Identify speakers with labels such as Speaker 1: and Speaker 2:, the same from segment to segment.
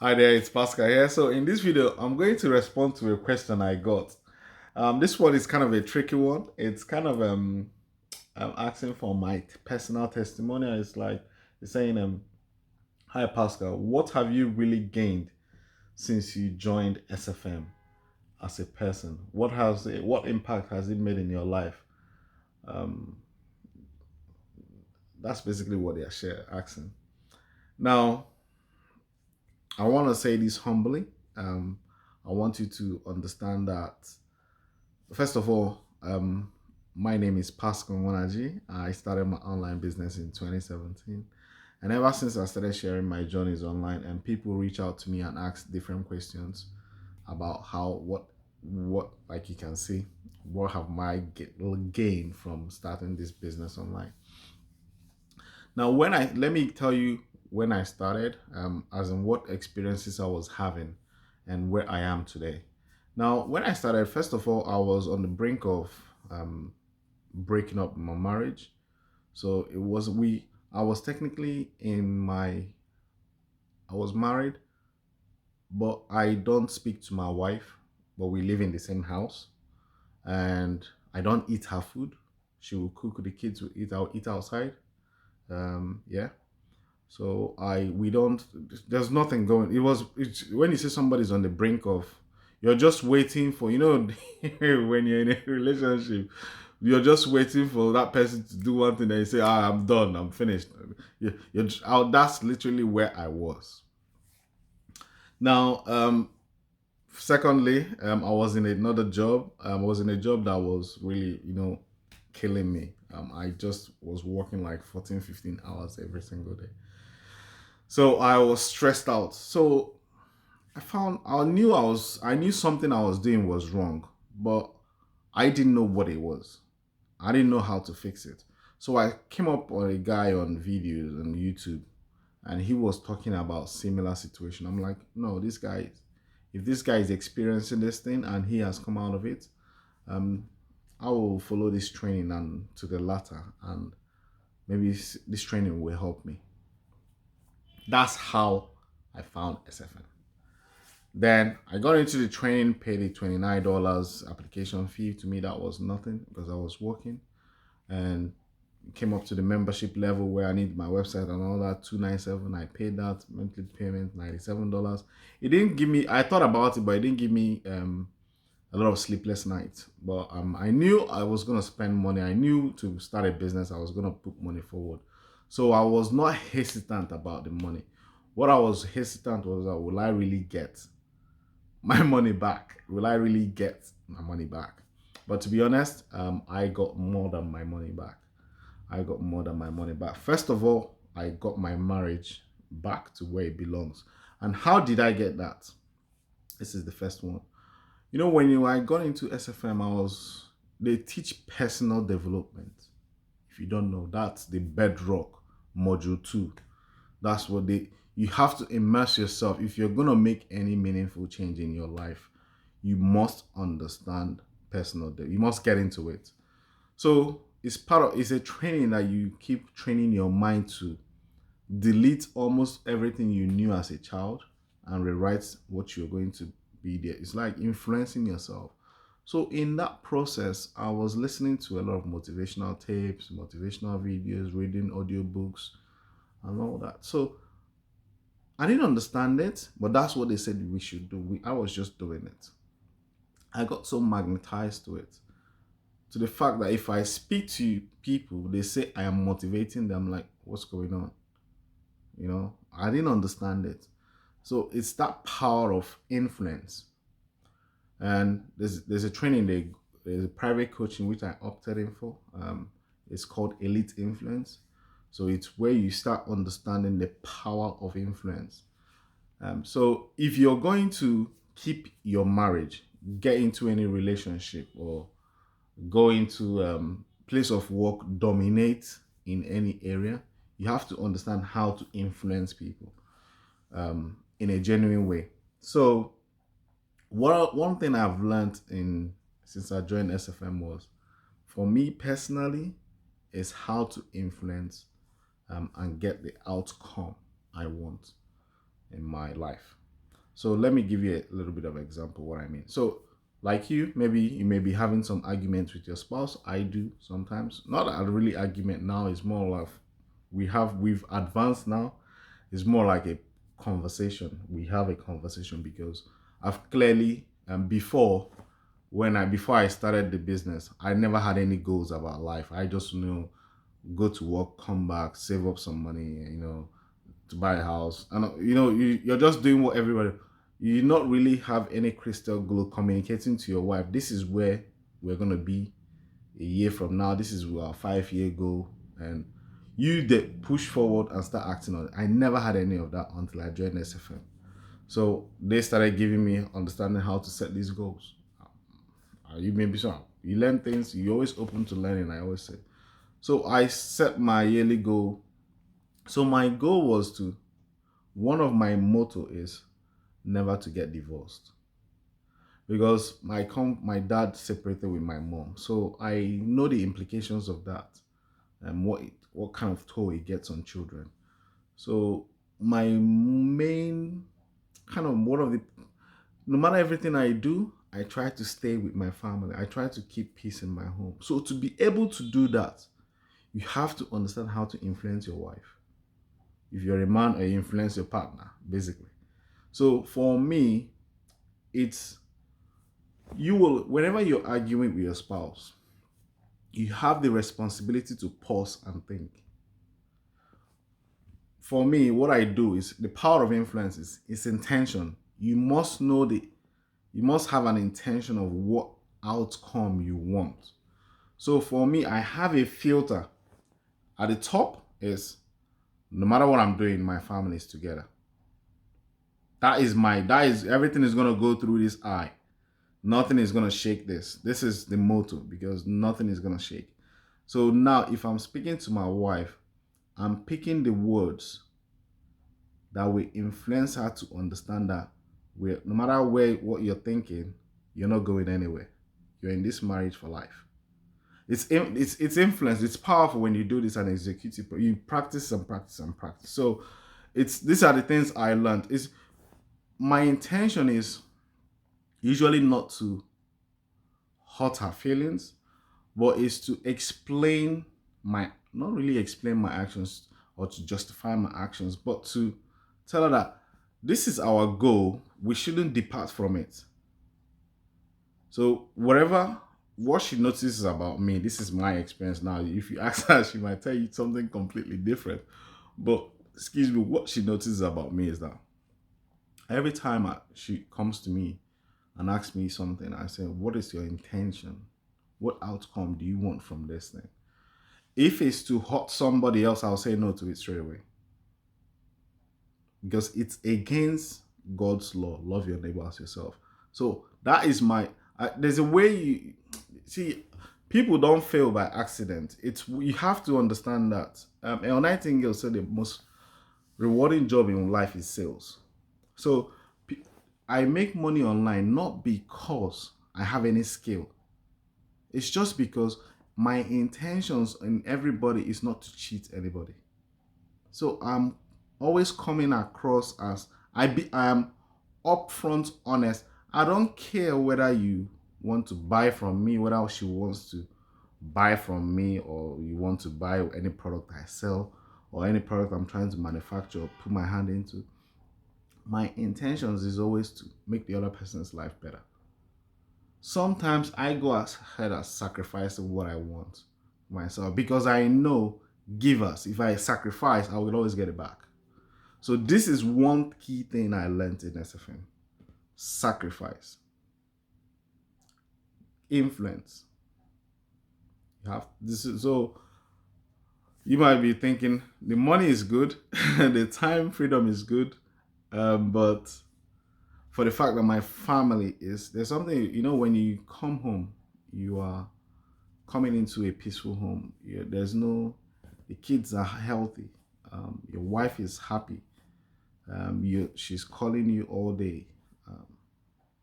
Speaker 1: Hi there, it's Pascal here. So in this video, I'm going to respond to a question I got. This one is kind of a tricky one. It's kind of I'm asking for my personal testimonial. It's saying hi Pascal, what have you really gained since you joined SFM as a person? What impact has it made in your life? Um, that's basically what they're asking. Now, I want to say this humbly. I want you to understand that, first of all, my name is Pascal Wanaji. I started my online business in 2017. And ever since I started sharing my journeys online, and people reach out to me and ask different questions about like you can see, what have my gained from starting this business online. Now, let me tell you when I started, as in what experiences I was having and where I am today. Now, when I started, first of all, I was on the brink of breaking up my marriage. So I was technically I was married, but I don't speak to my wife, but we live in the same house, and I don't eat her food. She will cook, the kids will eat, I'll eat outside. Yeah. So we don't, there's nothing going. It's when you say somebody's on the brink of, you're just waiting for, when you're in a relationship, you're just waiting for that person to do one thing and you say, I'm done, I'm finished. That's literally where I was. Now, secondly, I was in another job. I was in a job that was really, killing me. I just was working like 14, 15 hours every single day. So I was stressed out. So I knew something I was doing was wrong, but I didn't know what it was. I didn't know how to fix it. So I came up on a guy on videos on YouTube, and he was talking about similar situation. I'm like, no, if this guy is experiencing this thing and he has come out of it, um, I will follow this training and to the latter, and maybe this training will help me. That's how I found SFM. Then I got into the training, paid the $29 application fee. To me, that was nothing because I was working, and came up to the membership level where I need my website and all that. 297. I paid that monthly payment, $97. It didn't give me. I thought about it, but it didn't give me a lot of sleepless nights. But I knew I was gonna spend money. I knew to start a business, I was gonna put money forward. So I was not hesitant about the money. What I was hesitant was that will I really get my money back? Will I really get my money back? But to be honest, I got more than my money back. I got more than my money back. First of all, I got my marriage back to where it belongs. And how did I get that? This is the first one. I got into SFM, they teach personal development. If you don't know, that's the bedrock module 2. That's what you have to immerse yourself. If you're going to make any meaningful change in your life, you must understand you must get into it. So it's a training that you keep training your mind to delete almost everything you knew as a child and rewrite what you're going to be there. It's like influencing yourself. So in that process, I was listening to a lot of motivational tapes, motivational videos, reading audiobooks, and all that. So I didn't understand it, but that's what they said we should do. I was just doing it. I got so magnetized to it, to the fact that if I speak to people, they say I am motivating them. Like, what's going on? I didn't understand it. So it's that power of influence. And there's a training, there's a private coaching which I opted in for. It's called Elite Influence. So it's where you start understanding the power of influence. So if you're going to keep your marriage, get into any relationship, or go into place of work, dominate in any area, you have to understand how to influence people in a genuine way. So one thing I've learned since I joined SFM was, for me personally, is how to influence and get the outcome I want in my life. So let me give you a little bit of example what I mean. So like you, maybe you may be having some arguments with your spouse. I do sometimes. Not a really argument now, it's more like we've advanced now. It's more like a conversation. We have a conversation because I've clearly before I started the business, I never had any goals about life. I just knew go to work, come back, save up some money, to buy a house. And you're just doing what everybody. You not really have any crystal glow communicating to your wife. This is where we're gonna be a year from now. This is our 5-year goal, and you push forward and start acting on it. I never had any of that until I joined SFM. So they started giving me understanding how to set these goals. You may be so you learn things. You're always open to learning. I always say. So I set my yearly goal. So my goal was one of my motto is never to get divorced, because my dad separated with my mom, so I know the implications of that and what kind of toll it gets on children. So my main kind of one of the no matter everything I do, I try to stay with my family. I try to keep peace in my home. So to be able to do that, you have to understand how to influence your wife. If you're a man, or you influence your partner, basically. So for me, it's whenever you're arguing with your spouse, you have the responsibility to pause and think. For me, what I do is the power of influence is intention. You must have an intention of what outcome you want. So for me, I have a filter. At the top is no matter what I'm doing, my family is together. That is everything is gonna go through this eye. Nothing is gonna shake this. This is the motto, because nothing is gonna shake. So now if I'm speaking to my wife, I'm picking the words that will influence her to understand that no matter what you're thinking, you're not going anywhere. You're in this marriage for life. It's influence. It's powerful when you do this and executive. You practice and practice and practice. So these are the things I learned. My intention is usually not to hurt her feelings, but is to not really explain my actions or to justify my actions, but to tell her that this is our goal. We shouldn't depart from it. So what she notices about me, this is my experience now. If you ask her, she might tell you something completely different. But excuse me, what she notices about me is that every time she comes to me and asks me something, I say, what is your intention? What outcome do you want from this thing? If it's to hurt somebody else, I'll say no to it straight away. Because it's against God's law. Love your neighbor as yourself. So that is there's a way you see, people don't fail by accident. You have to understand that. El Nightingale said the most rewarding job in life is sales. So I make money online not because I have any skill. It's just because my intentions in everybody is not to cheat anybody. So I'm always coming across as I am upfront, honest. I don't care whether you want to buy from me, whether she wants to buy from me, or you want to buy any product I sell or any product I'm trying to manufacture or put my hand into. My intentions is always to make the other person's life better. Sometimes I go as ahead as sacrificing what I want myself, because I know givers, if I sacrifice, I will always get it back. So this is one key thing I learned in SFM. Sacrifice. Influence. So you might be thinking the money is good, the time freedom is good, but for the fact that my family there's something, when you come home, you are coming into a peaceful home. The kids are healthy, your wife is happy, she's calling you all day.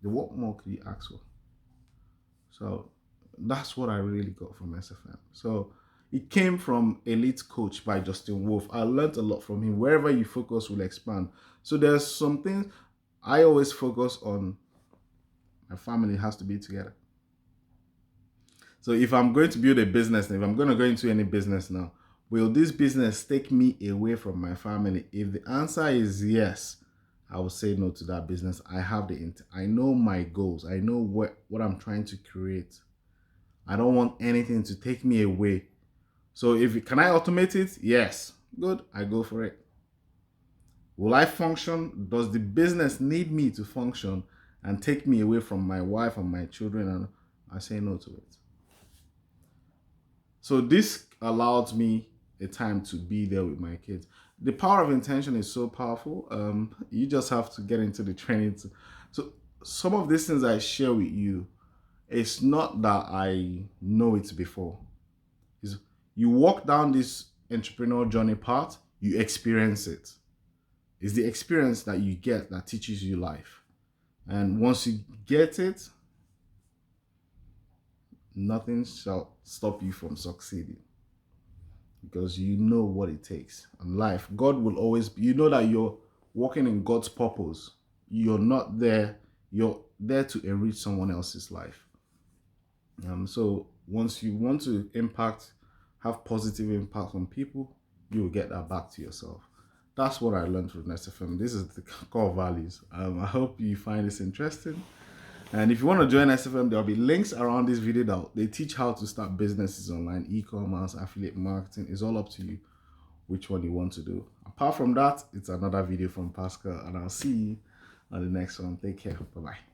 Speaker 1: What more could you ask for? So that's what I really got from SFM. So it came from Elite Coach by Justin Wolf. I learned a lot from him. Wherever you focus will expand. So there's some things. I always focus on my family has to be together. So if I'm going to build a business, if I'm going to go into any business now, will this business take me away from my family? If the answer is yes, I will say no to that business. I have I know my goals. I know what I'm trying to create. I don't want anything to take me away. So can I automate it? Yes. Good. I go for it. Will I function? Does the business need me to function and take me away from my wife and my children? And I say no to it. So this allowed me a time to be there with my kids. The power of intention is so powerful. You just have to get into the training. So some of these things I share with you, it's not that I know it before. It's, you walk down this entrepreneurial journey path, you experience it. It's the experience that you get that teaches you life. And once you get it, nothing shall stop you from succeeding, because you know what it takes. And life, God will always, you know that you're walking in God's purpose. You're not there, you're there to enrich someone else's life. So once you want to have positive impact on people, you will get that back to yourself. That's what I learned from SFM. This is the core values. I hope you find this interesting. And if you want to join SFM, there'll be links around this video that they teach how to start businesses online, e-commerce, affiliate marketing. It's all up to you which one you want to do. Apart from that, it's another video from Pascal, and I'll see you on the next one. Take care. Bye-bye.